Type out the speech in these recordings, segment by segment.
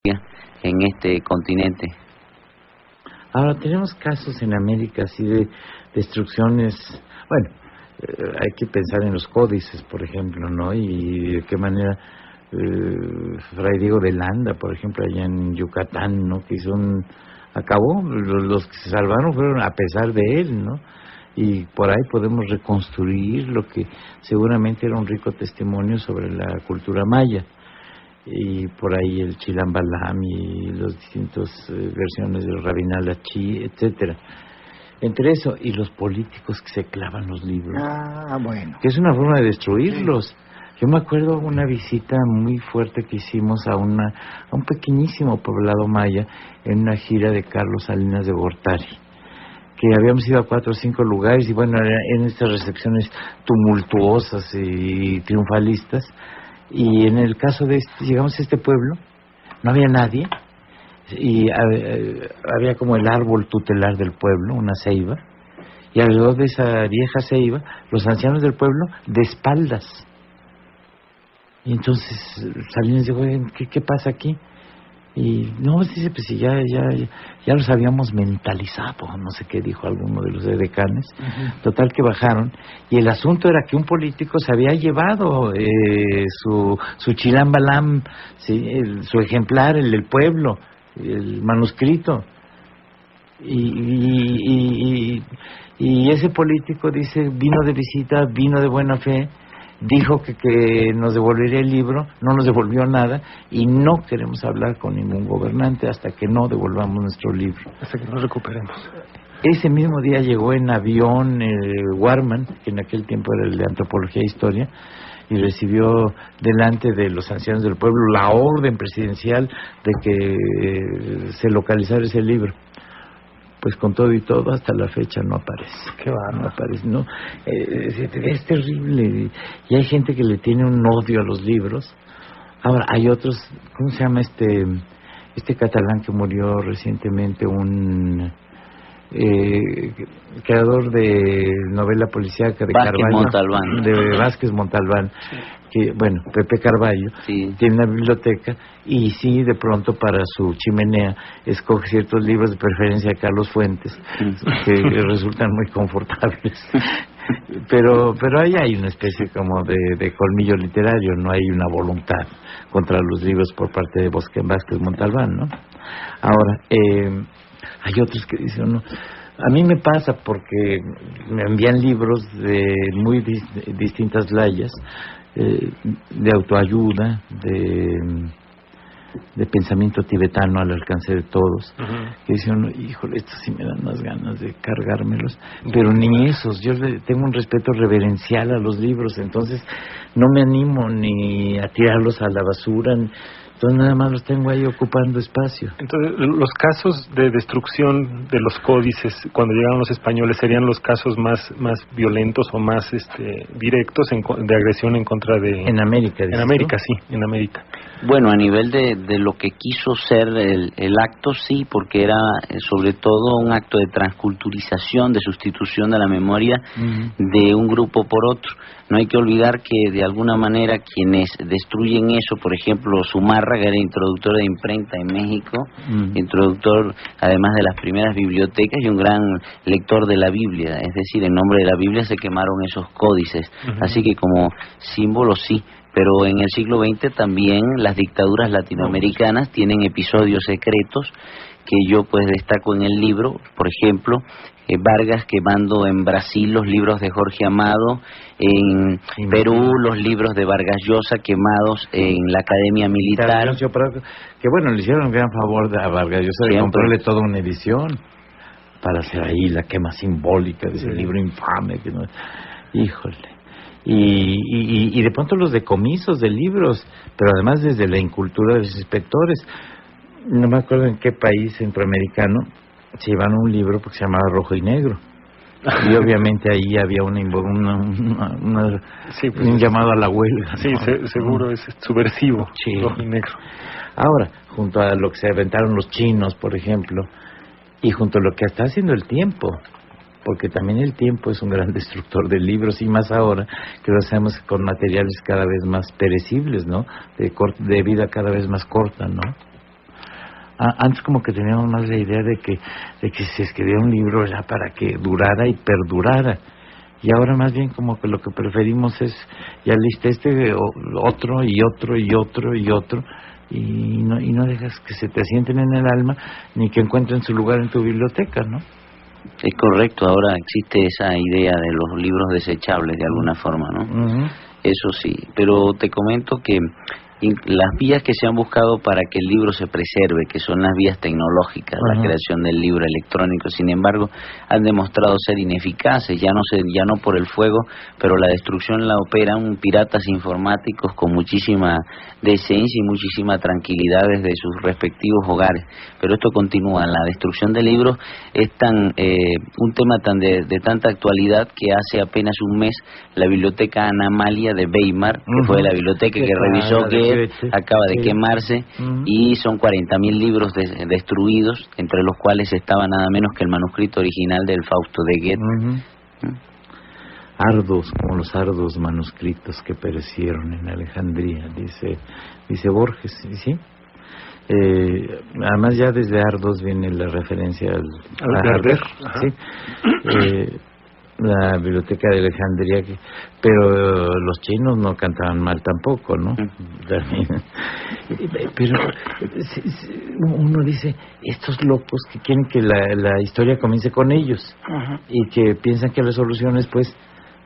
en este continente. Ahora, tenemos casos en América así de destrucciones. Bueno, hay que pensar en los códices, por ejemplo, ¿no? Y de qué manera Fray Diego de Landa, por ejemplo, allá en Yucatán, ¿no? Que acabó, los que se salvaron fueron a pesar de él, ¿no? Y por ahí podemos reconstruir lo que seguramente era un rico testimonio sobre la cultura maya. Y por ahí el Chilambalam y las distintas versiones del Rabinal Achí, etcétera. Entre eso y los políticos que se clavan los libros. Bueno. Que es una forma de destruirlos. Sí. Yo me acuerdo de una visita muy fuerte que hicimos a un pequeñísimo poblado maya en una gira de Carlos Salinas de Gortari, que habíamos ido a 4 o 5 lugares y bueno, en estas recepciones tumultuosas y triunfalistas. Y en el caso de llegamos a este pueblo, no había nadie, y había como el árbol tutelar del pueblo, una ceiba, y alrededor de esa vieja ceiba, los ancianos del pueblo de espaldas. Y entonces Salinas dijo, ¿qué pasa aquí? Y no, dice, pues si ya los habíamos mentalizado, no sé qué dijo alguno de los decanes. Total que bajaron, y el asunto era que un político se había llevado su Chilambalam, ¿sí? Su ejemplar, el del pueblo, el manuscrito. Y ese político dice, vino de visita, vino de buena fe, dijo que nos devolvería el libro, no nos devolvió nada, y no queremos hablar con ningún gobernante hasta que no devolvamos nuestro libro. Hasta que nos recuperemos. Ese mismo día llegó en avión Warman, que en aquel tiempo era el de Antropología e Historia, y recibió delante de los ancianos del pueblo la orden presidencial de que se localizara ese libro. Pues con todo y todo, hasta la fecha no aparece. Qué va, no aparece, no. Es terrible. Y hay gente que le tiene un odio a los libros. Ahora, hay otros, ¿cómo se llama este catalán que murió recientemente? Un creador de novela policíaca de Vázquez Carvalho, Montalbán. de Vázquez Montalbán, sí. Que bueno, Pepe Carvalho, sí. Tiene una biblioteca y sí, de pronto para su chimenea escoge ciertos libros, de preferencia de Carlos Fuentes, que resultan muy confortables. Pero ahí hay una especie como de colmillo literario, no hay una voluntad contra los libros por parte de Vázquez Montalbán, ¿no? Ahora, hay otros que dicen, no, a mí me pasa porque me envían libros de muy distintas layas, de autoayuda, de pensamiento tibetano al alcance de todos, que dicen, híjole, estos sí me dan unas ganas de cargármelos, pero ni esos. Yo tengo un respeto reverencial a los libros, entonces no me animo ni a tirarlos a la basura, entonces nada más los tengo ahí ocupando espacio. Entonces, los casos de destrucción de los códices cuando llegaron los españoles serían los casos más violentos o más directos de agresión en contra de... En América, en América, sí, en América. Bueno, a nivel de lo que quiso ser el acto, sí, porque era sobre todo un acto de transculturización, de sustitución de la memoria de un grupo por otro. No hay que olvidar que de alguna manera quienes destruyen eso, por ejemplo, Zumárraga era introductor de imprenta en México, introductor además de las primeras bibliotecas y un gran lector de la Biblia, es decir, en nombre de la Biblia se quemaron esos códices, así que como símbolo sí. Pero en el siglo XX también las dictaduras latinoamericanas tienen episodios secretos que yo pues destaco en el libro, por ejemplo, Vargas quemando en Brasil los libros de Jorge Amado, en Perú los libros de Vargas Llosa quemados en la Academia Militar. Que bueno, le hicieron un gran favor a Vargas Llosa de comprarle toda una edición para hacer ahí la quema simbólica de ese libro infame. Que no... Híjole. Y de pronto los decomisos de libros, pero además desde la incultura de los inspectores. No me acuerdo en qué país centroamericano se llevaron un libro porque se llamaba Rojo y Negro, y obviamente ahí había un llamado a la huelga, ¿no? Sí, seguro es subversivo, sí. Rojo y Negro. Ahora, junto a lo que se aventaron los chinos, por ejemplo, y junto a lo que está haciendo el tiempo, porque también el tiempo es un gran destructor de libros, y más ahora que lo hacemos con materiales cada vez más perecibles, ¿no? De vida cada vez más corta, ¿no? Antes como que teníamos más la idea de que si se escribía un libro era para que durara y perdurara. Y ahora más bien como que lo que preferimos es, ya leíste otro y otro y otro y otro, y no dejas que se te asienten en el alma, ni que encuentren su lugar en tu biblioteca, ¿no? Es correcto, ahora existe esa idea de los libros desechables de alguna forma, ¿no? Eso sí, pero te comento que las vías que se han buscado para que el libro se preserve, que son las vías tecnológicas, la creación del libro electrónico, sin embargo, han demostrado ser ineficaces, ya no por el fuego, pero la destrucción la operan piratas informáticos con muchísima decencia y muchísima tranquilidad desde sus respectivos hogares. Pero esto continúa, la destrucción de libros es un tema de tanta actualidad que hace apenas un mes la biblioteca Ana Amalia de Weimar, que fue la biblioteca que revisó que acaba de quemarse, y son 40.000 libros destruidos, entre los cuales estaba nada menos que el manuscrito original del Fausto de Goethe. Arduos, como los arduos manuscritos que perecieron en Alejandría, dice Borges, ¿sí? Además ya desde Ardos viene la referencia al Arder, ¿sí? La biblioteca de Alejandría, pero los chinos no cantaban mal tampoco, ¿no? Pero uno dice, estos locos que quieren que la historia comience con ellos, y que piensan que la solución es pues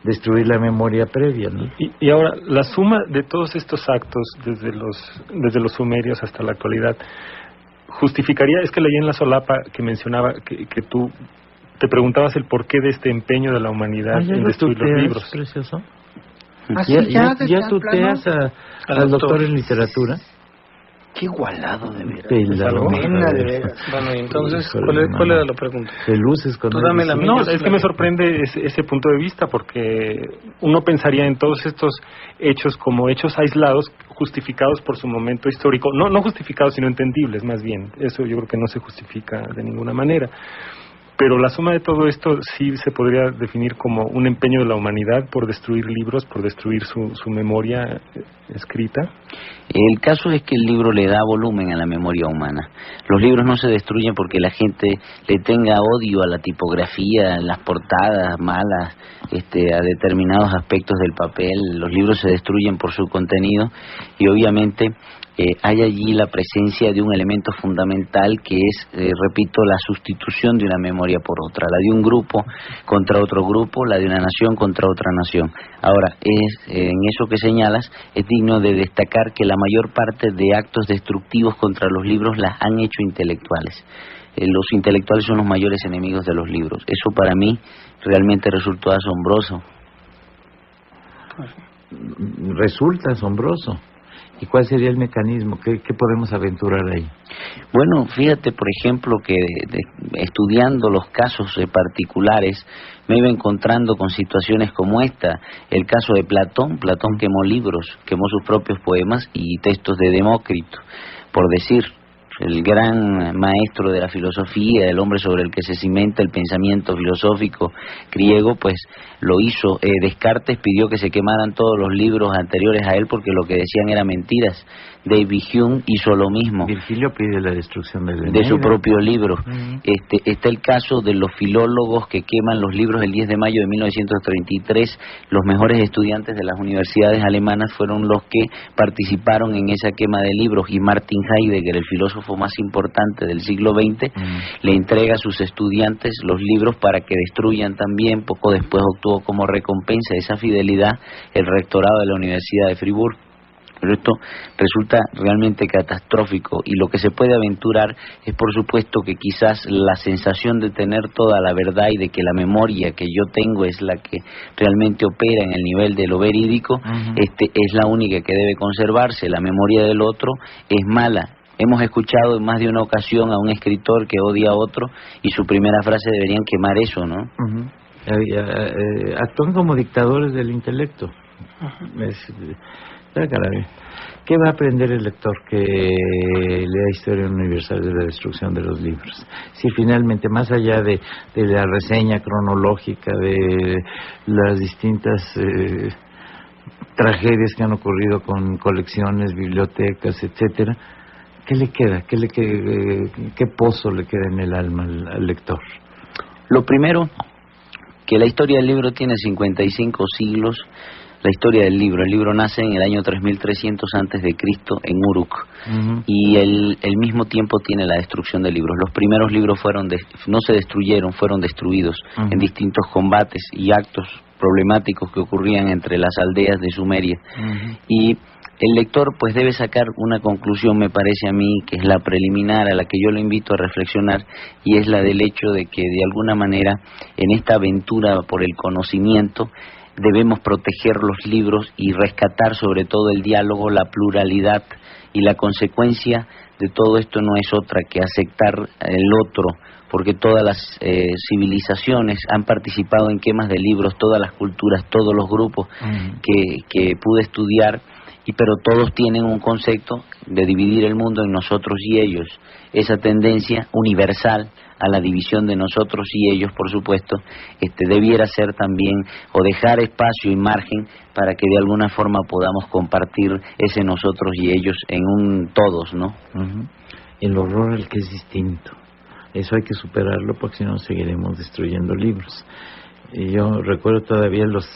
destruir la memoria previa, ¿no? Y ahora, la suma de todos estos actos, desde los sumerios hasta la actualidad, justificaría, es que leí en la solapa que mencionaba que tú te preguntabas el porqué de este empeño de la humanidad en destruir los libros. Precioso. ¿Ya tuteas al doctor en literatura? Qué igualado, de veras. Pena, de veras. Bueno, y entonces, ¿cuál era la pregunta? Te luces con Tú dame la mía. No, es que me sorprende ese punto de vista, porque uno pensaría en todos estos hechos como hechos aislados, justificados por su momento histórico. No justificados, sino entendibles, más bien. Eso yo creo que no se justifica de ninguna manera. Pero la suma de todo esto sí se podría definir como un empeño de la humanidad por destruir libros, por destruir su memoria escrita. El caso es que el libro le da volumen a la memoria humana. Los libros no se destruyen porque la gente le tenga odio a la tipografía, a las portadas malas, a determinados aspectos del papel. Los libros se destruyen por su contenido, y obviamente hay allí la presencia de un elemento fundamental que es, repito, la sustitución de una memoria por otra, la de un grupo contra otro grupo, la de una nación contra otra nación. Ahora, en eso que señalas, es digno de destacar que la mayor parte de actos destructivos contra los libros las han hecho intelectuales. Los intelectuales son los mayores enemigos de los libros. Eso para mí realmente resultó asombroso. Resulta asombroso. ¿Y cuál sería el mecanismo? ¿Qué podemos aventurar ahí? Bueno, fíjate, por ejemplo, que estudiando los casos particulares, me iba encontrando con situaciones como esta. El caso de Platón quemó libros, quemó sus propios poemas y textos de Demócrito, por decir. El gran maestro de la filosofía, el hombre sobre el que se cimenta el pensamiento filosófico griego, pues lo hizo. Descartes pidió que se quemaran todos los libros anteriores a él porque lo que decían eran mentiras. David Hume hizo lo mismo. Virgilio pide la destrucción de su propio libro. Está el caso de los filólogos que queman los libros el 10 de mayo de 1933. Los mejores estudiantes de las universidades alemanas fueron los que participaron en esa quema de libros, y Martin Heidegger, el filósofo más importante del siglo XX, le entrega a sus estudiantes los libros para que destruyan también. Poco después obtuvo como recompensa esa fidelidad el rectorado de la Universidad de Friburgo. Pero esto resulta realmente catastrófico, y lo que se puede aventurar es, por supuesto, que quizás la sensación de tener toda la verdad y de que la memoria que yo tengo es la que realmente opera en el nivel de lo verídico, es la única que debe conservarse. La memoria del otro es mala. Hemos escuchado en más de una ocasión a un escritor que odia a otro, y su primera frase deberían quemar eso, ¿no? Actúan como dictadores del intelecto. ¿Qué va a aprender el lector que lea Historia Universal de la Destrucción de los Libros? Si finalmente, más allá de la reseña cronológica de las distintas tragedias que han ocurrido con colecciones, bibliotecas, etcétera, ¿Qué le queda? ¿Qué pozo le queda en el alma al lector? Lo primero, que la historia del libro tiene 55 siglos. La historia del libro. El libro nace en el año 3300 antes de Cristo en Uruk. Y el mismo tiempo tiene la destrucción de libros. Los primeros libros no se destruyeron, fueron destruidos en distintos combates y actos problemáticos que ocurrían entre las aldeas de Sumeria. Y el lector pues debe sacar una conclusión, me parece a mí, que es la preliminar a la que yo lo invito a reflexionar, y es la del hecho de que de alguna manera en esta aventura por el conocimiento debemos proteger los libros y rescatar sobre todo el diálogo, la pluralidad, y la consecuencia de todo esto no es otra que aceptar el otro, porque todas las civilizaciones han participado en quemas de libros, todas las culturas, todos los grupos que pude estudiar, pero todos tienen un concepto de dividir el mundo en nosotros y ellos. Esa tendencia universal a la división de nosotros y ellos, por supuesto, debiera ser también, o dejar espacio y margen para que de alguna forma podamos compartir ese nosotros y ellos en un todos, ¿no? El horror al que es distinto. Eso hay que superarlo, porque si no seguiremos destruyendo libros. Y yo recuerdo todavía los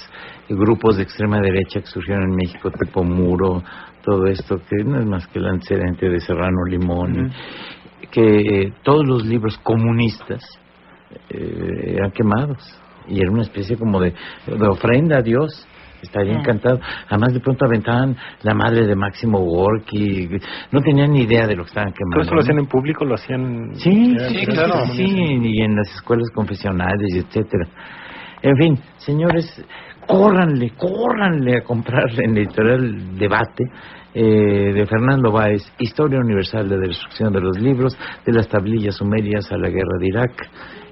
grupos de extrema derecha que surgieron en México, tipo Muro, todo esto, que no es más que el antecedente de Serrano Limón, que todos los libros comunistas eran quemados, y era una especie como de ofrenda a Dios. Estaría encantado. Además, de pronto aventaban La madre de Máximo Gorki. No tenían ni idea de lo que estaban quemando. ¿Todo eso lo hacían en público? ¿Lo hacían...? Sí, claro. Sí, y en las escuelas confesionales, etcétera. En fin, señores, córranle a comprarle en la editorial Debate, de Fernando Báez, Historia Universal de la Destrucción de los Libros, de las tablillas sumerias a la guerra de Irak.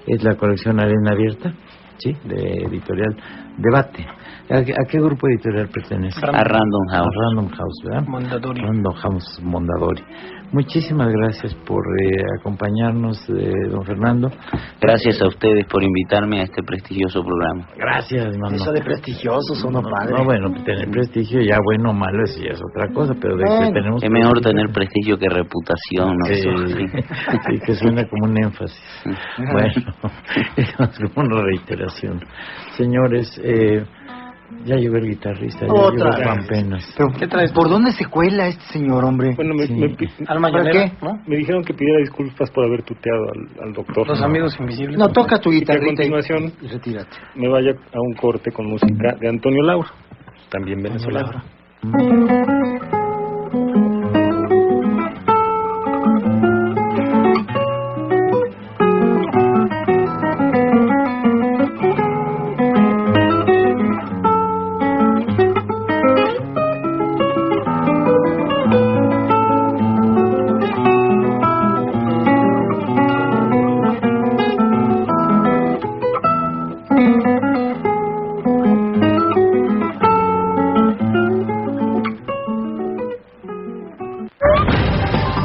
Es la colección Arena Abierta, sí, de editorial Debate. ¿A qué grupo editorial pertenece? A Random House. A Random House, ¿verdad? Mondadori. Random House Mondadori. Muchísimas gracias por acompañarnos, don Fernando. Gracias a ustedes por invitarme a este prestigioso programa. Gracias, hermano. Eso de prestigioso suena padre. No, bueno, tener prestigio ya bueno o malo, eso ya es otra cosa, pero de que tenemos es mejor tener prestigio que reputación, ¿no? Sí, que suena como un énfasis. Bueno, es como una reiteración. Señores, ya llegó el guitarrista, ya llegó Juan Penas. Pero, ¿qué traes? ¿Por dónde se cuela este señor, hombre? Bueno, ¿Para qué? ¿no? Me dijeron que pidiera disculpas por haber tuteado al doctor. Los amigos invisibles. No, toca tu guitarrita y a continuación y retírate. Me vaya a un corte con música de Antonio Lauro, también venezolano.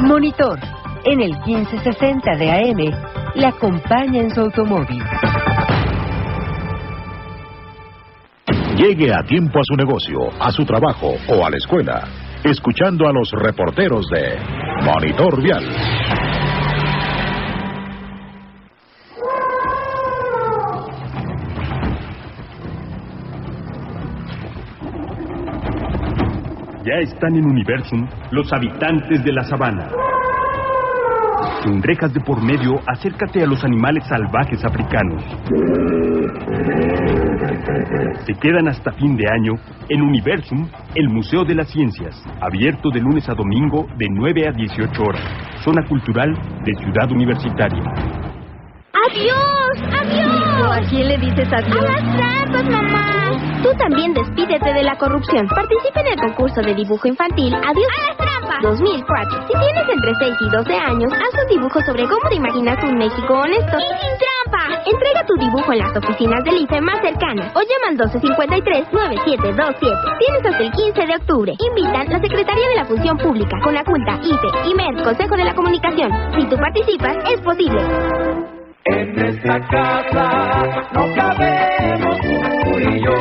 Monitor, en el 1560 de AM, la acompaña en su automóvil. Llegue a tiempo a su negocio, a su trabajo o a la escuela, escuchando a los reporteros de Monitor Vial. Ya están en Universum los habitantes de la sabana. Sin rejas de por medio, acércate a los animales salvajes africanos. Se quedan hasta fin de año en Universum, el Museo de las Ciencias, abierto de lunes a domingo de 9 a 18 horas. Zona cultural de Ciudad Universitaria. ¡Adiós! ¡Adiós! ¿A quién le dices adiós? ¡A las trampas, mamá! Tú también despídete de la corrupción. Participa en el concurso de dibujo infantil ¡Adiós a las trampas! 2004. Si tienes entre 6 y 12 años, haz un dibujo sobre cómo te imaginas un México honesto y sin trampa. Entrega tu dibujo en las oficinas del IFE más cercanas o llama al 1253-9727. Tienes hasta el 15 de octubre. Invitan la Secretaría de la Función Pública, Conaculta, IFE, IMED, Consejo de la Comunicación. Si tú participas, es posible. En esta casa no cabemos tú y yo.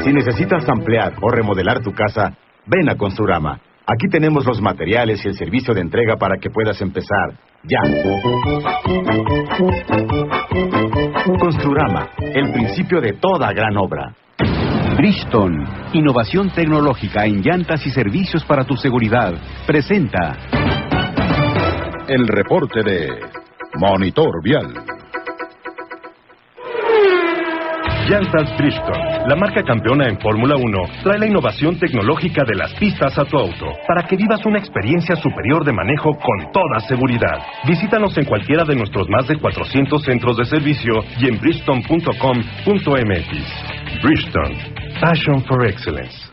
Si necesitas ampliar o remodelar tu casa, ven a Construrama. Aquí tenemos los materiales y el servicio de entrega para que puedas empezar ya. Construrama, el principio de toda gran obra. Bridgestone, innovación tecnológica en llantas y servicios para tu seguridad, presenta el reporte de Monitor Vial. Llantas Bridgestone, la marca campeona en Fórmula 1, trae la innovación tecnológica de las pistas a tu auto, para que vivas una experiencia superior de manejo con toda seguridad. Visítanos en cualquiera de nuestros más de 400 centros de servicio y en bridgestone.com.mx. Bridgestone, Passion for Excellence.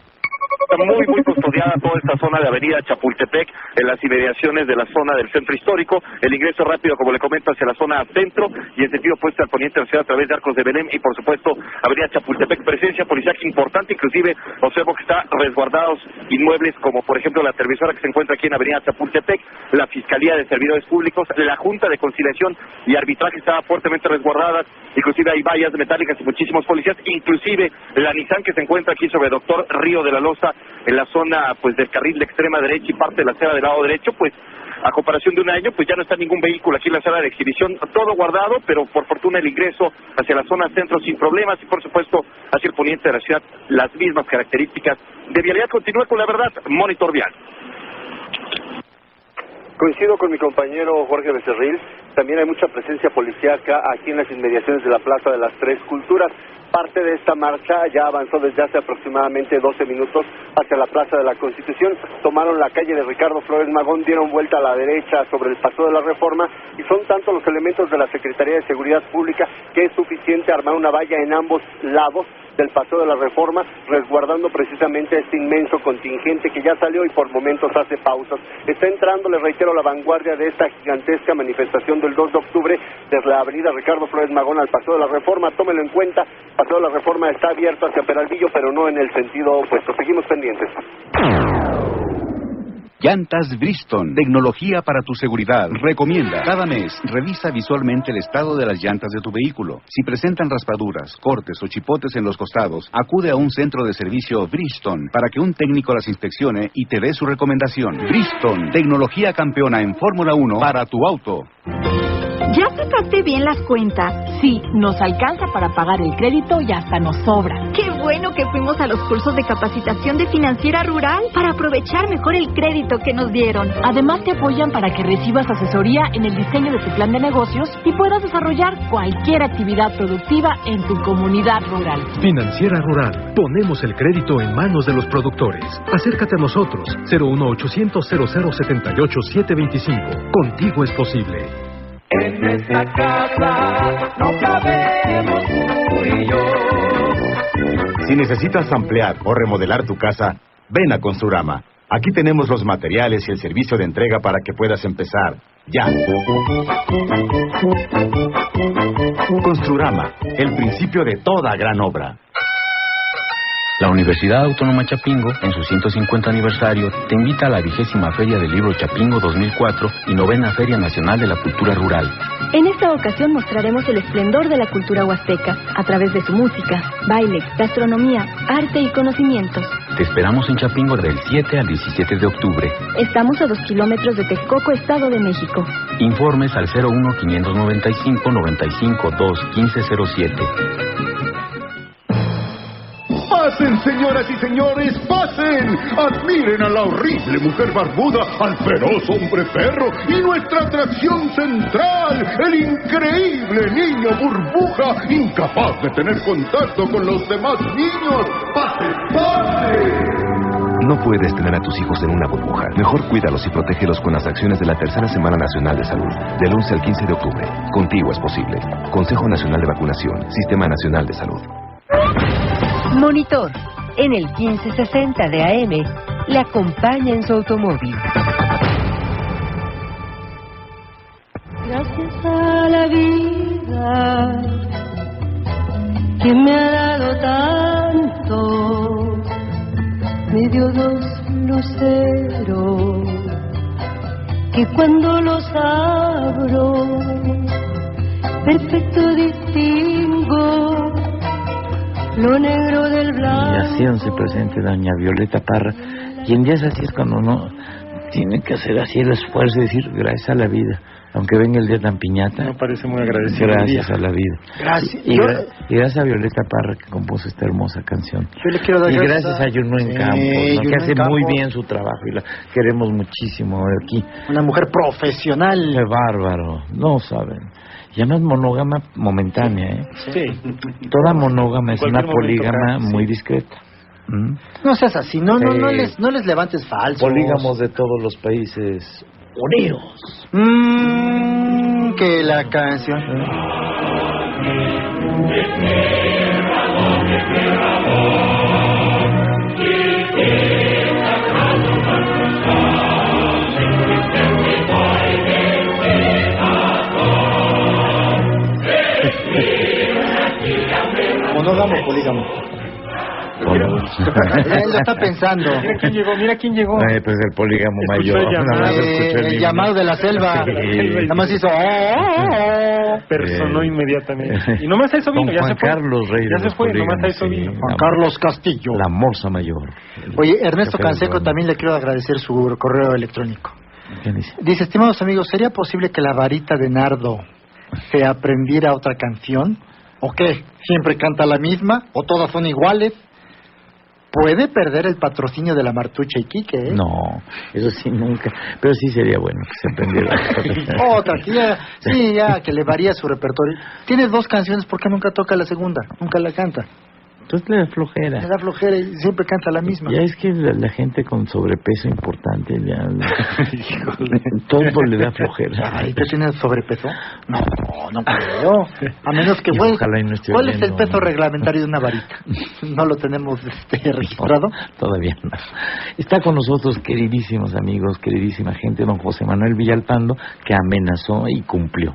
Muy custodiada toda esta zona de Avenida Chapultepec, en las inmediaciones de la zona del centro histórico. El ingreso rápido, como le comento, hacia la zona centro y en sentido opuesto al poniente de la ciudad a través de Arcos de Belén y, por supuesto, Avenida Chapultepec. Presencia policial importante, inclusive observo que está resguardados inmuebles como, por ejemplo, la televisora que se encuentra aquí en Avenida Chapultepec, la Fiscalía de Servidores Públicos, la Junta de Conciliación y Arbitraje está fuertemente resguardada, inclusive hay vallas metálicas y muchísimos policías, inclusive la Nissan que se encuentra aquí sobre Doctor Río de la Loza, en la zona pues del carril de extrema derecha y parte de la acera del lado derecho, pues a comparación de un año, pues ya no está ningún vehículo aquí en la sala de exhibición, todo guardado, pero por fortuna el ingreso hacia la zona centro sin problemas y por supuesto hacia el poniente de la ciudad las mismas características de vialidad. Continúa con la verdad, Monitor Vial. Coincido con mi compañero Jorge Becerril, también hay mucha presencia policíaca aquí en las inmediaciones de la Plaza de las Tres Culturas. Parte de esta marcha ya avanzó desde hace aproximadamente 12 minutos hacia la Plaza de la Constitución. Tomaron la calle de Ricardo Flores Magón, dieron vuelta a la derecha sobre el Paso de la Reforma y son tantos los elementos de la Secretaría de Seguridad Pública que es suficiente armar una valla en ambos lados del Paseo de la Reforma, resguardando precisamente este inmenso contingente que ya salió y por momentos hace pausas. Está entrando, les reitero, la vanguardia de esta gigantesca manifestación del 2 de octubre desde la avenida Ricardo Flores Magón al Paseo de la Reforma. Tómenlo en cuenta, Paseo de la Reforma está abierto hacia Peralvillo, pero no en el sentido opuesto. Seguimos pendientes. Llantas Bridgestone, tecnología para tu seguridad. Recomienda, cada mes, revisa visualmente el estado de las llantas de tu vehículo. Si presentan raspaduras, cortes o chipotes en los costados, acude a un centro de servicio Bridgestone para que un técnico las inspeccione y te dé su recomendación. Bridgestone, tecnología campeona en Fórmula 1 para tu auto. ¿Ya sacaste bien las cuentas? Sí, nos alcanza para pagar el crédito y hasta nos sobra. ¡Qué bueno que fuimos a los cursos de capacitación de Financiera Rural para aprovechar mejor el crédito que nos dieron! Además te apoyan para que recibas asesoría en el diseño de tu plan de negocios y puedas desarrollar cualquier actividad productiva en tu comunidad rural. Financiera Rural, ponemos el crédito en manos de los productores. Acércate a nosotros, 01800 0078 725. Contigo es posible. En esta casa no cabemos tú y yo. Si necesitas ampliar o remodelar tu casa, ven a Construrama. Aquí tenemos los materiales y el servicio de entrega para que puedas empezar ya. Construrama, el principio de toda gran obra. La Universidad Autónoma Chapingo, en su 150 aniversario, te invita a la 20ª Feria del Libro Chapingo 2004 y 9ª Feria Nacional de la Cultura Rural. En esta ocasión mostraremos el esplendor de la cultura huasteca a través de su música, baile, gastronomía, arte y conocimientos. Te esperamos en Chapingo del 7 al 17 de octubre. Estamos a 2 kilómetros de Texcoco, Estado de México. Informes al 01-595-95-2-1507. ¡Pasen, señoras y señores, pasen! Admiren a la horrible mujer barbuda, al feroz hombre perro y nuestra atracción central, el increíble niño burbuja, incapaz de tener contacto con los demás niños. ¡Pasen, pasen! No puedes tener a tus hijos en una burbuja. Mejor cuídalos y protégelos con las acciones de la Tercera Semana Nacional de Salud, del 11 al 15 de octubre. Contigo es posible. Consejo Nacional de Vacunación, Sistema Nacional de Salud. Monitor, en el 1560 de AM, le acompaña en su automóvil. Gracias a la vida que me ha dado tanto, me dio 2 luceros que cuando los abro perfecto distingo lo negro del blanco. Y hacíanse presente doña Violeta Parra Y en días así es cuando uno tiene que hacer así el esfuerzo y decir gracias a la vida, aunque venga el día tan piñata. Me parece muy agradecido. Gracias a la vida. Gracias. Y gracias a Violeta Parra que compuso esta hermosa canción. Yo le quiero dar y gracias a Juno en Campos, ¿no? que hace Campos. muy bien su trabajo y la queremos muchísimo aquí. Una mujer profesional. Qué bárbaro, no saben. Y además monógama momentánea, ¿eh? Sí. Toda monógama es una polígama sí. muy discreta. No seas así, no les levantes falsos. Polígamos de todos los países unidos. Que la canción. Monógamo, polígamo. Él lo está pensando. Mira quién llegó. Pues el polígamo mayor. El llamado de la selva. Nada más hizo. Personó inmediatamente. Y nomás a eso vino, ya Juan se fue. Carlos Rey ya se fue, nomás a eso vino. Juan Carlos Castillo. La Morsa Mayor. Oye, Ernesto Canseco también le quiero agradecer su correo electrónico. ¿Qué dice? Dice, estimados amigos, ¿sería posible que la varita de nardo se aprendiera otra canción? ¿O qué? ¿Siempre canta la misma? ¿O todas son iguales? Puede perder el patrocinio de la Martucha y Quique, ¿eh? No, eso sí nunca. Pero sí sería bueno que se aprendiera. Otra, ya, que le varía su repertorio. Tiene 2 canciones, ¿por qué nunca toca la segunda? Nunca la canta. Entonces le da flojera. Le da flojera y siempre canta la misma. Ya es que la gente con sobrepeso importante, ya todo le da flojera. Ay, ¿tú tienes sobrepeso? No creo. A menos que... ¿Cuál es el peso reglamentario de una varita? ¿No lo tenemos registrado? No, todavía no. Está con nosotros, queridísimos amigos, queridísima gente, don José Manuel Villalpando, que amenazó y cumplió.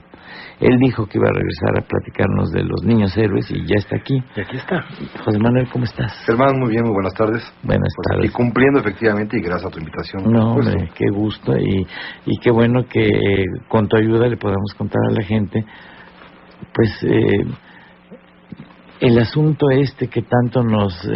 Él dijo que iba a regresar a platicarnos de los niños héroes y ya está aquí. Y aquí está. José Manuel, ¿cómo estás? Germán, muy bien, muy buenas tardes. Buenas tardes. Y cumpliendo efectivamente y gracias a tu invitación. No, hombre, qué gusto y qué bueno que con tu ayuda le podamos contar a la gente, pues, el asunto que tanto nos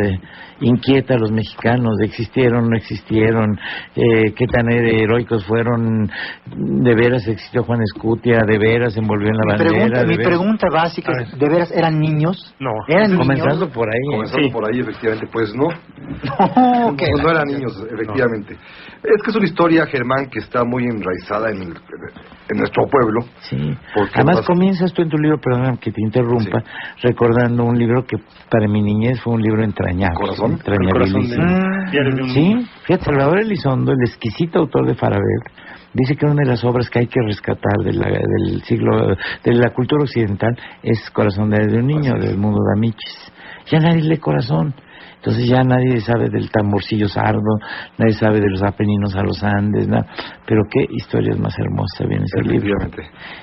inquieta a los mexicanos, existieron, no existieron, qué tan heroicos fueron, de veras existió Juan Escutia, de veras envolvió en la bandera. Mi pregunta básica es, ¿de veras eran niños? No. ¿Eran comenzando niños? por ahí. Comenzando por ahí, efectivamente, pues no. No eran niños, efectivamente. No. Es que es una historia, Germán, que está muy enraizada en nuestro pueblo. Sí. Además comienzas tú en tu libro, perdón que te interrumpa, recordando un libro que para mi niñez fue un libro entrañable. ¿Corazón? Entrañabilísimo. Sí, fíjate, Salvador Elizondo, el exquisito autor de Farabel, dice que una de las obras que hay que rescatar del siglo, de la cultura occidental, es Corazón de un niño, del mundo de Amichis. Ya nadie lee Corazón. Entonces ya nadie sabe del tamborcillo sardo, nadie sabe de los Apeninos a los Andes, nada. Pero qué historias más hermosas viene ese libro.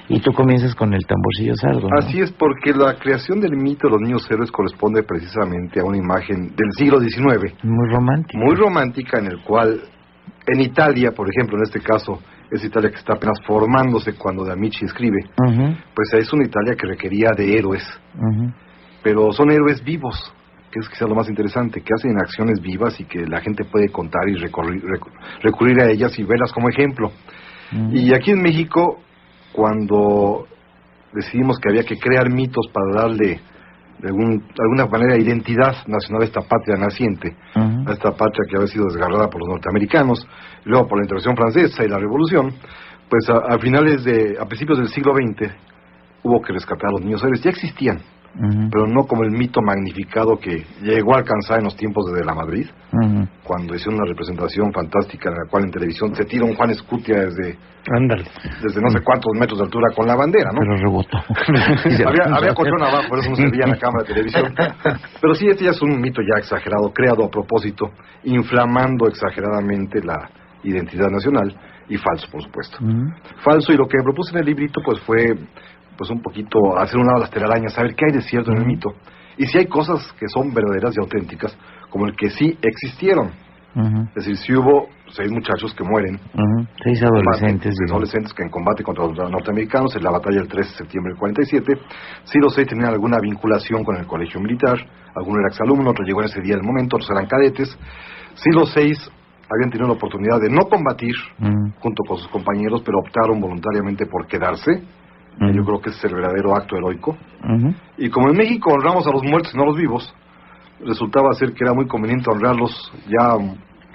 Y tú comienzas con el tamborcillo sardo, ¿no? Así es, porque la creación del mito de los niños héroes corresponde precisamente a una imagen del siglo XIX. Muy romántica. Muy romántica, en el cual, en Italia, por ejemplo, en este caso, es Italia que está apenas formándose cuando De Amici escribe, pues es una Italia que requería de héroes, pero son héroes vivos, que es quizá lo más interesante, que hacen acciones vivas y que la gente puede contar y recurrir a ellas y verlas como ejemplo. Y aquí en México, cuando decidimos que había que crear mitos para darle de alguna manera identidad nacional a esta patria naciente, a esta patria que había sido desgarrada por los norteamericanos, y luego por la intervención francesa y la revolución, pues a principios del siglo XX hubo que rescatar a los niños héroes. Ya existían, pero no como el mito magnificado que llegó a alcanzar en los tiempos de la Madrid, cuando hicieron una representación fantástica en la cual en televisión se tira un Juan Escutia desde no sé cuántos metros de altura con la bandera, ¿no? Pero rebotó. había colchón abajo, por eso no se veía en la cámara de televisión. Pero sí, este ya es un mito ya exagerado, creado a propósito, inflamando exageradamente la identidad nacional, y falso, por supuesto. Falso, y lo que propuse en el librito pues fue un poquito hacer una de las telarañas, saber qué hay de cierto en el mito, y si hay cosas que son verdaderas y auténticas, como el que sí existieron. Es decir, si hubo 6 muchachos que mueren, 6 adolescentes que en combate contra los norteamericanos en la batalla del 3 de septiembre del 47, si los 6 tenían alguna vinculación con el colegio militar, alguno era exalumno, otro llegó en ese día del momento, otros eran cadetes, si los 6 habían tenido la oportunidad de no combatir junto con sus compañeros, pero optaron voluntariamente por quedarse. Yo creo que ese es el verdadero acto heroico. Y como en México honramos a los muertos y no a los vivos, resultaba ser que era muy conveniente honrarlos ya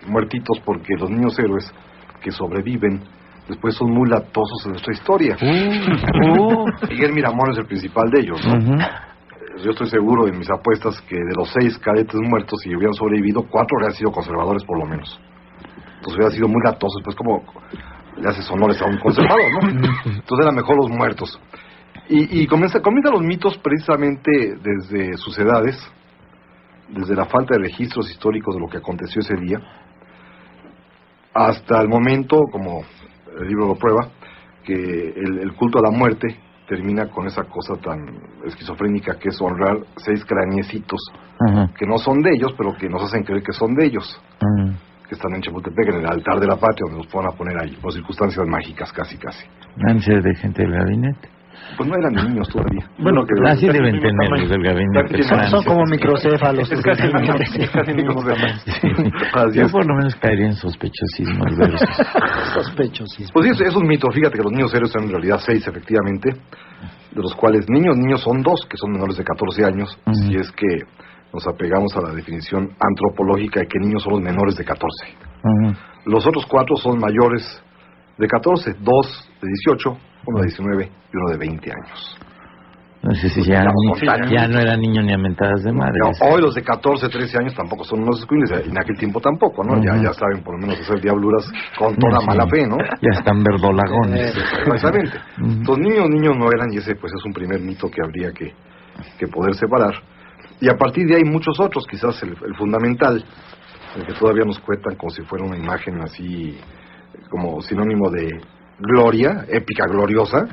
muertitos, porque los niños héroes que sobreviven después son muy latosos en nuestra historia. Miguel Miramón es el principal de ellos, ¿no? Yo estoy seguro en mis apuestas que de los 6 cadetes muertos, si hubieran sobrevivido, 4 habrían sido conservadores por lo menos. Entonces hubieran sido muy latosos, pues como le haces honores a un conservador, ¿no? Entonces eran mejor los muertos. Y comienzan los mitos precisamente desde sus edades, desde la falta de registros históricos de lo que aconteció ese día, hasta el momento, como el libro lo prueba, que el culto a la muerte termina con esa cosa tan esquizofrénica que es honrar 6 craniecitos que no son de ellos, pero que nos hacen creer que son de ellos, que están en Chapultepec, en el altar de la patria, donde los van a poner ahí, por circunstancias mágicas, casi. ¿Han sido de gente del gabinete? Pues no eran niños todavía. Bueno, que así deben tener los del gabinete. Son como microcéfalos. Es casi el mismo tamaño. Yo por lo menos caería en sospechosismo. Sospechosismo. Pues sí, es un mito. Fíjate que los niños héroes son en realidad 6, efectivamente, de los cuales niños son 2, que son menores de 14 años, si es que nos apegamos a la definición antropológica de que niños son los menores de 14. Los otros 4 son mayores de 14, 2 de 18, 1 de 19 y 1 de 20 años. No sé si ya no era niño ni a mentadas de madre. No, hoy los de 14, 13 años tampoco son unos escuiles, en aquel tiempo tampoco, ¿no? Ya saben por lo menos hacer diabluras con toda mala fe, ¿no? Ya están verdolagones. Exactamente. Los niños no eran, y ese pues es un primer mito que habría que poder separar. Y a partir de ahí muchos otros, quizás el fundamental, el que todavía nos cuentan como si fuera una imagen así como sinónimo de gloria, épica, gloriosa,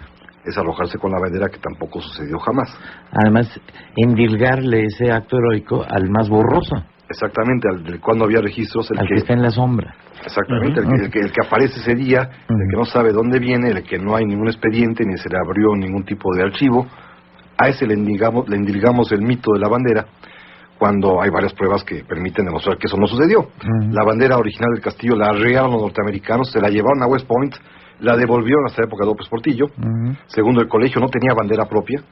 es arrojarse con la bandera, que tampoco sucedió jamás. Además, endilgarle ese acto heroico al más borroso. Exactamente, al del cual no había registros. Al que está en la sombra. Exactamente, el que aparece ese día, el que no sabe dónde viene, el que no hay ningún expediente, ni se le abrió ningún tipo de archivo, a ese le endilgamos el mito de la bandera, cuando hay varias pruebas que permiten demostrar que eso no sucedió. La bandera original del castillo la arrearon los norteamericanos, se la llevaron a West Point, la devolvieron hasta la época de López Portillo. Segundo, el colegio no tenía bandera propia.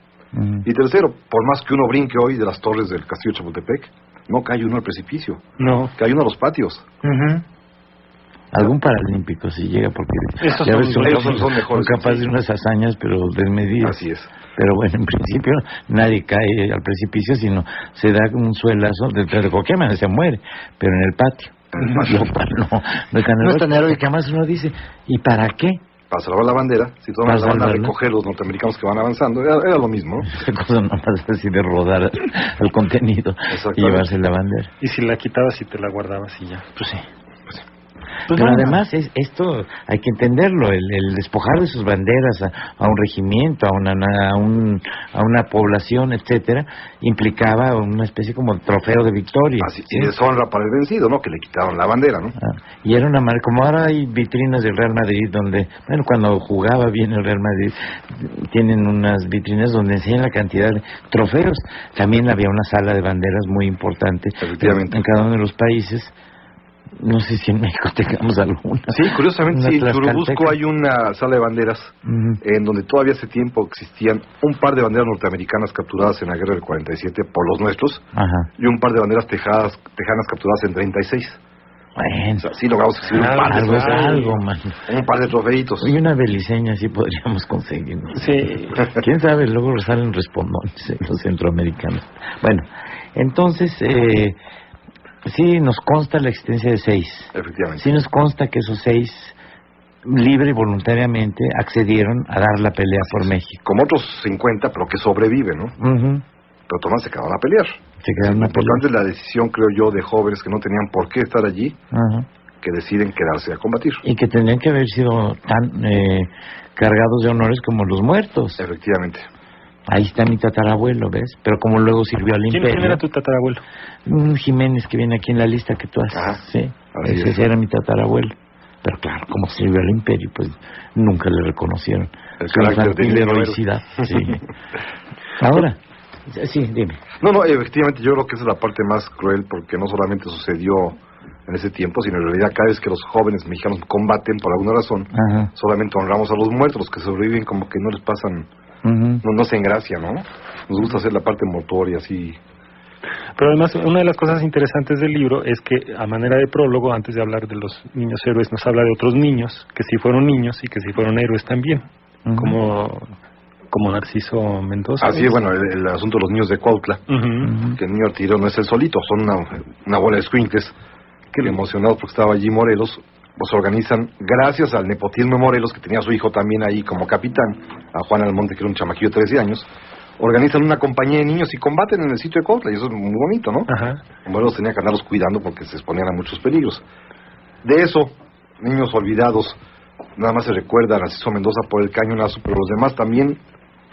Y tercero, por más que uno brinque hoy de las torres del castillo de Chapultepec, no cae uno al precipicio, cae uno a los patios. Algún paralímpico si llega, porque esos ya ves, son mejores, son capaces de unas hazañas, pero desmedidas. Así es. Pero bueno, en principio nadie cae al precipicio, sino se da un suelazo, de cualquier manera se muere, pero en el patio. No es tan heroico, que además uno dice, ¿y para qué? Para salvar la bandera, si todos van a recoger los norteamericanos que van avanzando, era lo mismo, ¿no? Esa cosa nomás así de rodar el contenido y llevarse la bandera. Y si la quitabas y te la guardabas y ya. Pues sí. Pero además esto hay que entenderlo, el despojar de sus banderas a un regimiento, a una población, etcétera, implicaba una especie como trofeo de victoria. Así, y deshonra para el vencido, ¿no? Que le quitaron la bandera, ¿no? Y era una manera, como ahora hay vitrinas del Real Madrid donde, bueno, cuando jugaba bien el Real Madrid, tienen unas vitrinas donde enseñan la cantidad de trofeos. También había una sala de banderas muy importante en cada uno de los países. No sé si en México tengamos alguna. Sí, curiosamente, sí, en Churubusco hay una sala de banderas en donde todavía hace tiempo existían un par de banderas norteamericanas capturadas en la guerra del 47 por los nuestros, y un par de banderas tejanas capturadas en 36. Bueno, o sea, sí logramos exhibir un par de trofeitos. Y una beliceña sí podríamos conseguir, ¿no? Sí. ¿Quién sabe? Luego salen respondones los centroamericanos. Bueno, entonces... sí, nos consta la existencia de 6. Efectivamente. Sí nos consta que esos 6, libre y voluntariamente, accedieron a dar la pelea por México. Como otros 50, pero que sobreviven, ¿no? Pero todos se quedaron a pelear. Lo importante es la decisión, creo yo, de jóvenes que no tenían por qué estar allí, que deciden quedarse a combatir. Y que tendrían que haber sido tan cargados de honores como los muertos. Efectivamente. Ahí está mi tatarabuelo, ¿ves? Pero como luego sirvió al imperio. ¿Quién era tu tatarabuelo? Jiménez, que viene aquí en la lista que tú haces. Sí, ese era mi tatarabuelo. Pero claro, como sirvió al imperio, pues nunca le reconocieron el carácter de heroicidad. Sí. Ahora, sí, dime. No, efectivamente, yo creo que esa es la parte más cruel, porque no solamente sucedió en ese tiempo, sino en realidad cada vez que los jóvenes mexicanos combaten por alguna razón, solamente honramos a los muertos, los que sobreviven como que no les pasan, no se engracia, ¿no? Nos gusta hacer la parte mortuoria así. Pero además, una de las cosas interesantes del libro es que, a manera de prólogo, antes de hablar de los niños héroes, nos habla de otros niños, que sí fueron niños y que sí fueron héroes también, como Narciso Mendoza. Así es, bueno, el asunto de los niños de Cuautla, que el niño artillero no es el solito, son una bola de escuincles que, emocionados porque estaba allí Morelos, pues organizan, gracias al nepotismo de Morelos, que tenía a su hijo también ahí como capitán, a Juan Almonte, que era un chamaquillo de 13 años, organizan una compañía de niños y combaten en el sitio de Cuautla, y eso es muy bonito, ¿no? Morelos tenía que andarlos cuidando porque se exponían a muchos peligros. De eso, niños olvidados, nada más se recuerda a Narciso Mendoza por el cañonazo, pero los demás también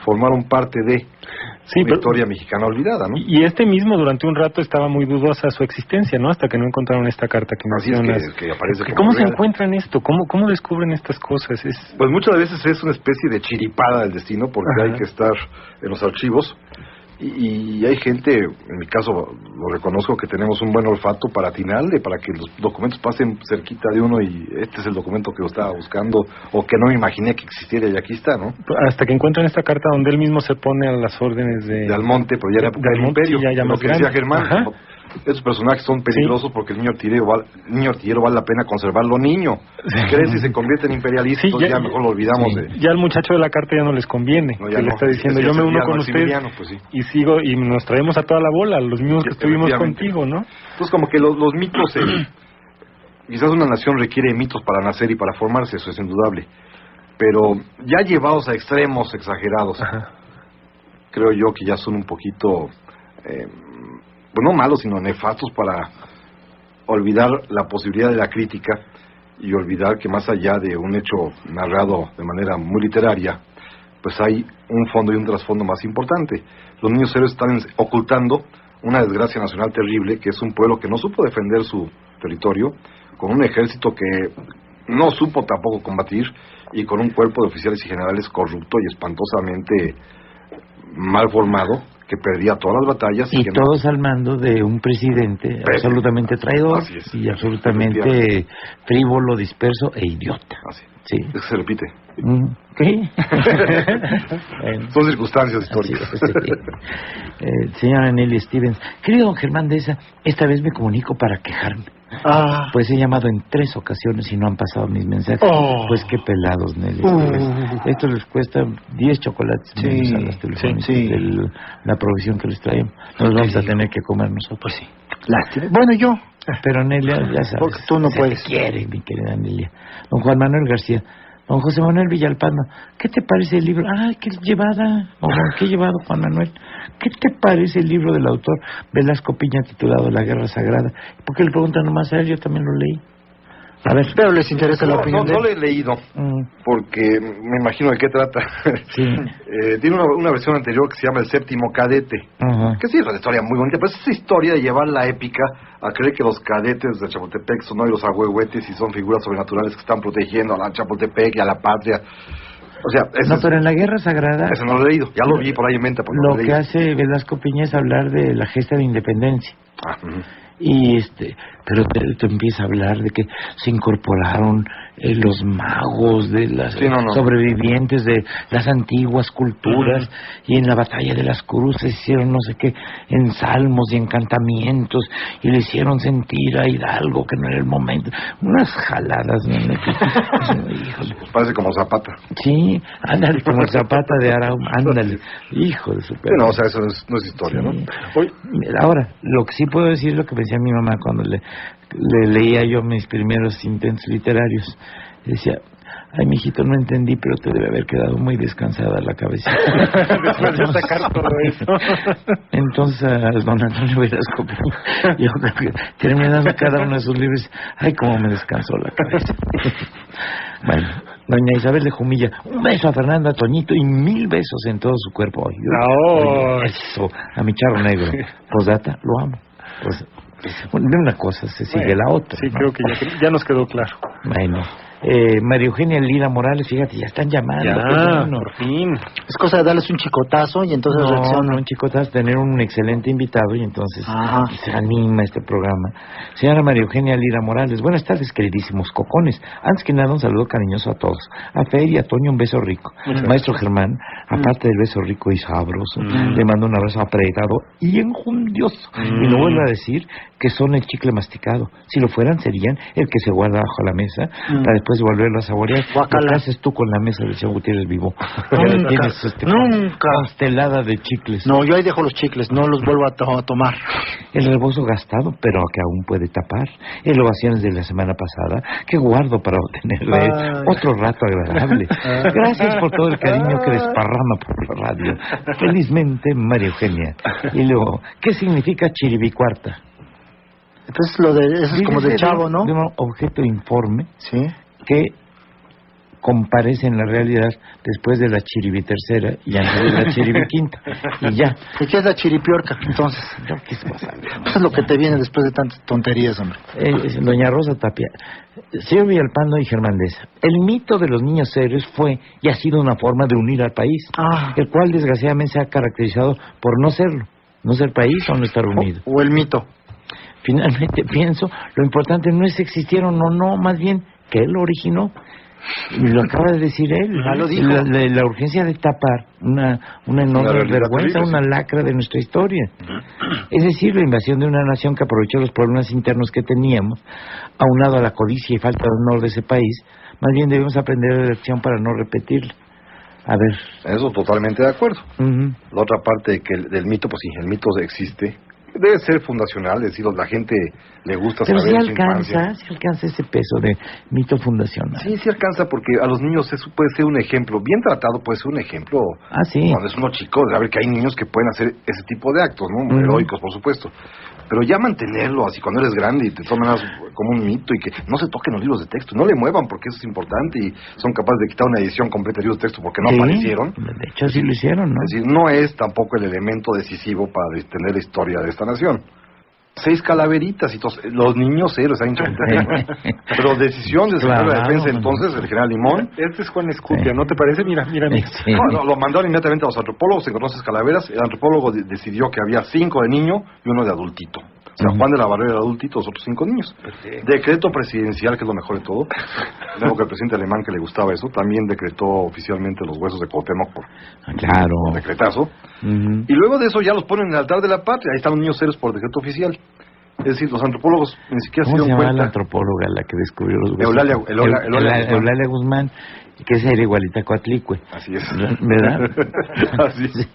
formaron parte de una historia mexicana olvidada, ¿no? Y este mismo durante un rato estaba muy dudosa su existencia, ¿no? Hasta que no encontraron esta carta que mencionas. Es que aparece ¿Cómo se real. Encuentran esto? ¿Cómo descubren estas cosas? Pues muchas veces es una especie de chiripada del destino, porque hay que estar en los archivos, y hay gente, en mi caso lo reconozco, que tenemos un buen olfato para atinarle, para que los documentos pasen cerquita de uno y este es el documento que yo estaba buscando, o que no me imaginé que existiera y aquí está, ¿no? Hasta que encuentran esta carta donde él mismo se pone a las órdenes de Almonte, pero ya era época del Imperio, ya lo que decía Germán. Esos personajes son peligrosos porque el niño artillero vale la pena conservarlo niño. Si crece y se convierte en imperialista, ya mejor lo olvidamos. Ya al muchacho de la carta ya no les conviene. Que le está diciendo, yo me uno con usted y sigo, y nos traemos a toda la bola, los mismos que estuvimos contigo, ¿no? Entonces como que los mitos, quizás una nación requiere mitos para nacer y para formarse, eso es indudable. Pero ya llevados a extremos exagerados, creo yo que ya son un poquito... pues no malos, sino nefastos para olvidar la posibilidad de la crítica y olvidar que más allá de un hecho narrado de manera muy literaria, pues hay un fondo y un trasfondo más importante. Los niños héroes están ocultando una desgracia nacional terrible, que es un pueblo que no supo defender su territorio, con un ejército que no supo tampoco combatir, y con un cuerpo de oficiales y generales corrupto y espantosamente mal formado, que perdía todas las batallas. Y todos al mando de un presidente absolutamente traidor y absolutamente frívolo, disperso e idiota. Sí. Eso se repite. ¿Qué? Son circunstancias históricas. Señora Nelly Stevens, querido don Germán Deza, esta vez me comunico para quejarme. Pues he llamado en 3 ocasiones y no han pasado mis mensajes. Pues qué pelados, Nelly Stevens. Esto les cuesta 10 chocolates menos a las telefónicas de la provisión que les traemos. Nos vamos a tener que comer nosotros. Pues sí. Lástima. Bueno, yo. Pero Nelia, ya sabes. Porque tú no puedes. Quiere, mi querida Nelia. Don Juan Manuel García. Don José Manuel Villalpando, ¿qué te parece el libro? ¡Qué llevada! ¿Qué llevado, Juan Manuel? ¿Qué te parece el libro del autor Velasco Piña titulado La Guerra Sagrada? ¿Por qué le preguntan nomás a él? Yo también lo leí. A ver. Pero les interesa la opinión de él. No lo he leído, porque me imagino de qué trata. Tiene una versión anterior que se llama El Séptimo Cadete, que sí es una historia muy bonita, pero es esa historia de llevar la épica a creer que los cadetes de Chapultepec son hoy los ahuehuetes y son figuras sobrenaturales que están protegiendo a la Chapultepec y a la patria. O sea, pero en La Guerra Sagrada... Eso no lo he leído, ya lo vi por ahí en mente. Lo que hace Velasco Piña es hablar de la gesta de independencia. Y pero te empieza a hablar de que se incorporaron los magos de las sobrevivientes de las antiguas culturas, y en la batalla de las cruces hicieron no sé qué, en salmos y encantamientos, y le hicieron sentir a Hidalgo que no era el momento. Unas jaladas, Pues parece como Zapata. Sí, ándale, como el Zapata de Araum, ándale, hijo de super. No, o sea, eso no es historia, ¿no? Ahora, lo que sí puedo decir es lo que me decía mi mamá cuando le leía yo mis primeros intentos literarios. Decía, ay, mijito, no entendí, pero te debe haber quedado muy descansada la cabeza. Después de sacar todo eso. Entonces, a don Antonio Velasco, yo creo que terminando cada uno de sus libros, ay, cómo me descansó la cabeza. Bueno, doña Isabel de Jumilla, un beso a Fernanda, a Toñito y 1000 besos en todo su cuerpo. Oye, eso, a mi charro negro. Posdata, lo amo. Pues, de una cosa se sigue la otra. Sí, ¿no? Creo que ya nos quedó claro. Bueno, María Eugenia Lira Morales, fíjate, ya están llamando. Ya, por fin. Es cosa de darles un chicotazo y entonces reaccionan. No, un chicotazo, tener un excelente invitado y entonces se anima este programa. Señora María Eugenia Lira Morales, buenas tardes, queridísimos cocones. Antes que nada, un saludo cariñoso a todos. A Fer y a Toño, un beso rico. Maestro Germán, aparte del beso rico y sabroso, le mando un abrazo apretado y enjundioso. Y no vuelvo a decir que son el chicle masticado. Si lo fueran, serían el que se guarda bajo la mesa para después volverlo a saborear. ¿Qué haces tú con la mesa del señor Gutiérrez Vivo? Nunca. Constelada de chicles. No, yo ahí dejo los chicles, no los vuelvo a tomar. El rebozo gastado, pero que aún puede tapar. En ovaciones de la semana pasada, que guardo para obtenerle otro rato agradable. Gracias por todo el cariño que desparrama por la radio. Felizmente, María Eugenia. Y luego, ¿qué significa chiribicuarta? Entonces eso es como de chavo, ¿no? De un objeto informe que comparece en la realidad después de la chiribitercera y antes de la chiribiquinta. Y ya. ¿Y qué es la chiripiorca, entonces? ¿Qué es más? Pues es lo que te viene después de tantas tonterías, hombre. Doña Rosa Tapia. Señor Villalpando y Germández, el mito de los niños héroes fue y ha sido una forma de unir al país, el cual desgraciadamente se ha caracterizado por no serlo. No ser país o no estar unido. O el mito. Finalmente pienso, lo importante no es existieron o no, más bien que él lo originó. Y lo acaba de decir él. Lo dijo. La urgencia de tapar una enorme vergüenza, una lacra de nuestra historia. Es decir, la invasión de una nación que aprovechó los problemas internos que teníamos, aunado a la codicia y falta de honor de ese país. Más bien debemos aprender la lección para no repetirla. A ver. Eso totalmente de acuerdo. La otra parte del mito, pues sí, el mito existe. Debe ser fundacional, es decir, la gente le gusta pero saber si su infancia. Si alcanza ese peso de mito fundacional. Sí alcanza, porque a los niños eso puede ser un ejemplo, bien tratado puede ser un ejemplo. Sí. Cuando es uno chico, a ver que hay niños que pueden hacer ese tipo de actos, ¿no? Heroicos, por supuesto. Pero ya mantenerlo así cuando eres grande y te toman como un mito y que no se toquen los libros de texto, no le muevan porque eso es importante y son capaces de quitar una edición completa de libros de texto porque no aparecieron. De hecho, sí lo hicieron, ¿no? Es decir, no es tampoco el elemento decisivo para extender la historia de esta nación. 6 calaveritas y todos, los niños héroes han hecho pero decisión del secretario de Defensa entonces, el general Limón. Este es Juan Escutia, ¿no te parece? Mira. No, lo mandaron inmediatamente a los antropólogos, se encontró esas calaveras, el antropólogo decidió que había 5 de niño y 1 de adultito. O sea, Juan de la Barrera era adultito, los otros 5 niños. Decreto presidencial, que es lo mejor de todo. Luego que el presidente alemán, que le gustaba eso, también decretó oficialmente los huesos de Cuauhtémoc por decretazo. Y luego de eso ya los ponen en el altar de la patria. Ahí están los niños héroes por decreto oficial. Es decir, los antropólogos ni siquiera se dieron cuenta. ¿Cómo se llama la antropóloga la que descubrió los huesos? Eulalia Guzmán, que esa era igualita a Coatlicue. Así es. ¿Verdad? Así es.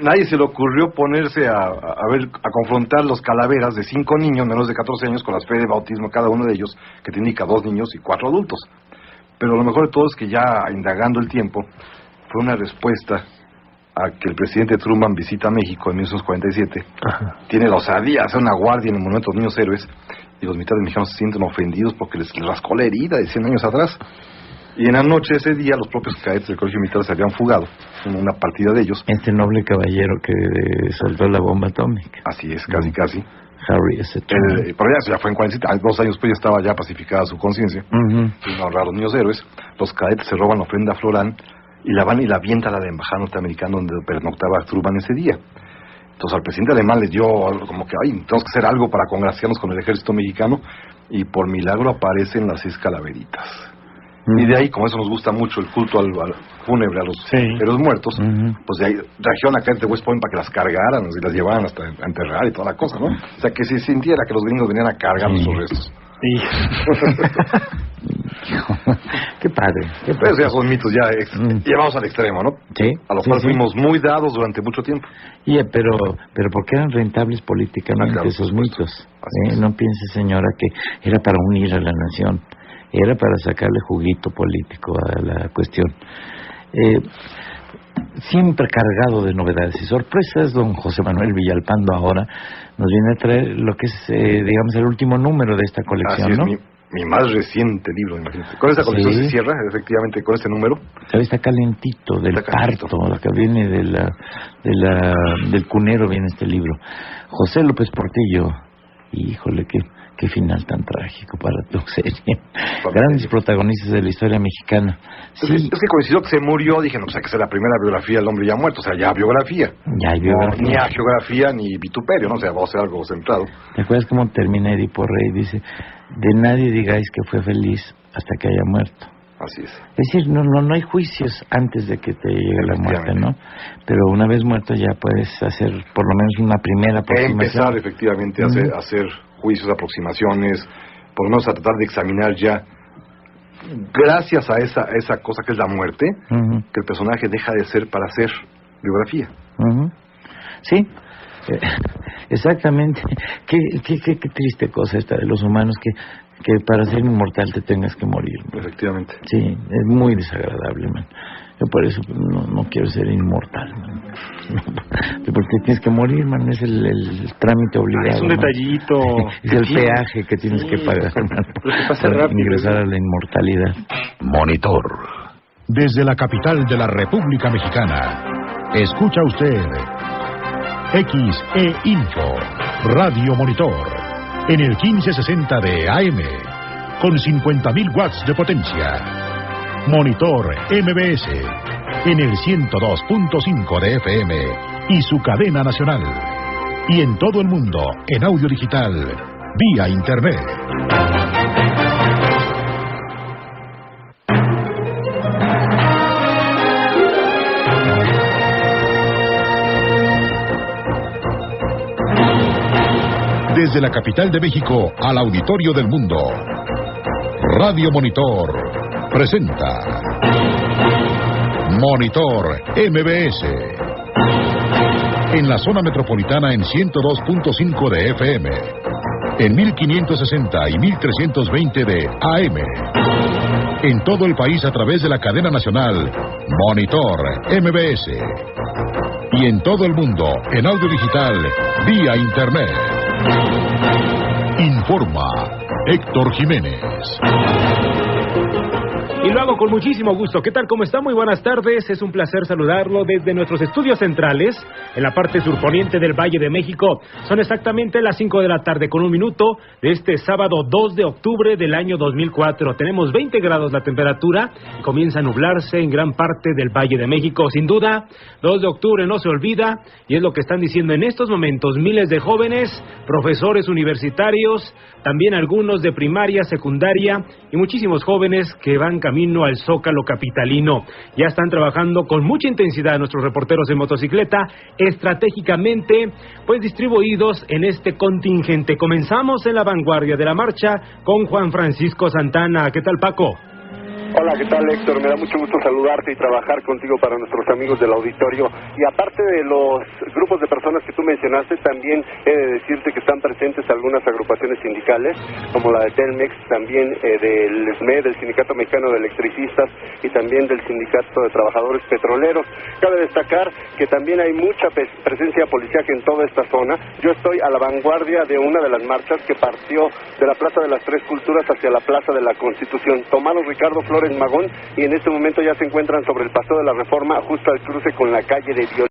Nadie se le ocurrió ponerse a confrontar los calaveras de 5 niños menores de 14 años con las fe de bautismo cada uno de ellos, que te indica 2 niños y 4 adultos. Pero lo mejor de todo es que ya indagando el tiempo, fue una respuesta a que el presidente Truman visita México en 1947, tiene la osadía de hacer una guardia en el monumento a los niños héroes, y los militares mexicanos se sienten ofendidos porque les rascó la herida de 100 años atrás. Y en la noche de ese día, los propios cadetes del colegio militar se habían fugado en una partida de ellos. Este noble caballero que soltó la bomba atómica. Así es, casi. Harry S. Truman. Pero ya fue en 47, 2 años después ya estaba ya pacificada su conciencia. Y honrar a los niños héroes. Los cadetes se roban la ofrenda floral y la van y la avientan a la embajada norteamericana donde pernoctaba Truman ese día. Entonces al presidente alemán le dio como que, tenemos que hacer algo para congraciarnos con el ejército mexicano, y por milagro aparecen las 6 calaveritas. Y de ahí, como eso nos gusta mucho, el culto al fúnebre a los héroes muertos, pues de ahí trajeron a cadetes de West Point para que las cargaran y las llevaran hasta a enterrar y toda la cosa, ¿no? O sea, que se sintiera que los gringos venían a cargar sus restos. Qué padre. Pero ya son mitos ya llevados al extremo, ¿no? Sí. A los cuales fuimos muy dados durante mucho tiempo. Pero porque eran rentables políticamente esos mitos. No piense, señora, que era para unir a la nación. Era para sacarle juguito político a la cuestión. Siempre cargado de novedades y sorpresas, don José Manuel Villalpando ahora nos viene a traer lo que es, digamos, el último número de esta colección, ¿no? Así es, mi más reciente libro, imagínate. Con esta colección se cierra, efectivamente, con este número. Está calentito, del parto, la que viene del cunero viene este libro. José López Portillo, híjole, qué Qué final tan trágico para tu serie. Grandes protagonistas de la historia mexicana. Sí. Es que coincidió que se murió, dije, no, pues hay que hacer la primera biografía del hombre ya muerto, o sea, ya biografía. Ya hay biografía. No, ni geografía ni vituperio, no, o sea, va a ser algo centrado. ¿Te acuerdas cómo termina Edipo Rey? Dice, de nadie digáis que fue feliz hasta que haya muerto. Así es. Es decir, no hay juicios antes de que te llegue la muerte, ¿no? Pero una vez muerto ya puedes hacer por lo menos una primera aproximación. Empezar efectivamente a hacer juicios, aproximaciones, por lo menos a tratar de examinar ya, gracias a esa cosa que es la muerte, que el personaje deja de ser para hacer biografía. Sí, exactamente. Qué triste cosa esta de los humanos, que para ser inmortal te tengas que morir. Efectivamente. Sí, es muy desagradable, man. Yo por eso no quiero ser inmortal, man. Porque tienes que morir, man, es el trámite obligado. Es un detallito. Es el peaje que tienes que pagar, man, para ingresar a la inmortalidad. Monitor. Desde la capital de la República Mexicana, escucha usted XE Info, Radio Monitor, en el 1560 de AM, con 50.000 watts de potencia. Monitor MBS, en el 102.5 de FM y su cadena nacional. Y en todo el mundo, en audio digital, vía Internet. Desde la capital de México al auditorio del mundo, Radio Monitor presenta Monitor MBS. En la zona metropolitana en 102.5 de FM, en 1560 y 1320 de AM. En todo el país a través de la cadena nacional Monitor MBS. Y en todo el mundo en audio digital vía Internet. Informa Héctor Jiménez. Y lo hago con muchísimo gusto. ¿Qué tal? ¿Cómo está? Muy buenas tardes. Es un placer saludarlo desde nuestros estudios centrales, en la parte surponiente del Valle de México. Son exactamente las 5 de la tarde con 1 minuto de este sábado 2 de octubre del año 2004. Tenemos 20 grados la temperatura y comienza a nublarse en gran parte del Valle de México. Sin duda, 2 de octubre no se olvida, y es lo que están diciendo en estos momentos miles de jóvenes, profesores universitarios, también algunos de primaria, secundaria y muchísimos jóvenes que van camino al Zócalo capitalino. Ya están trabajando con mucha intensidad nuestros reporteros en motocicleta, estratégicamente pues distribuidos en este contingente. Comenzamos en la vanguardia de la marcha con Juan Francisco Santana. ¿Qué tal, Paco? Hola, ¿qué tal, Héctor? Me da mucho gusto saludarte y trabajar contigo para nuestros amigos del auditorio. Y aparte de los grupos de personas que tú mencionaste, también he de decirte que están presentes algunas agrupaciones sindicales, como la de Telmex, también del SME, del Sindicato Mexicano de Electricistas, y también del Sindicato de Trabajadores Petroleros. Cabe destacar que también hay mucha presencia policíaca en toda esta zona. Yo estoy a la vanguardia de una de las marchas que partió de la Plaza de las Tres Culturas hacia la Plaza de la Constitución. Tomaron Ricardo Flores Magón, y en este momento ya se encuentran sobre el Paseo de la Reforma, justo al cruce con la calle de Violeta.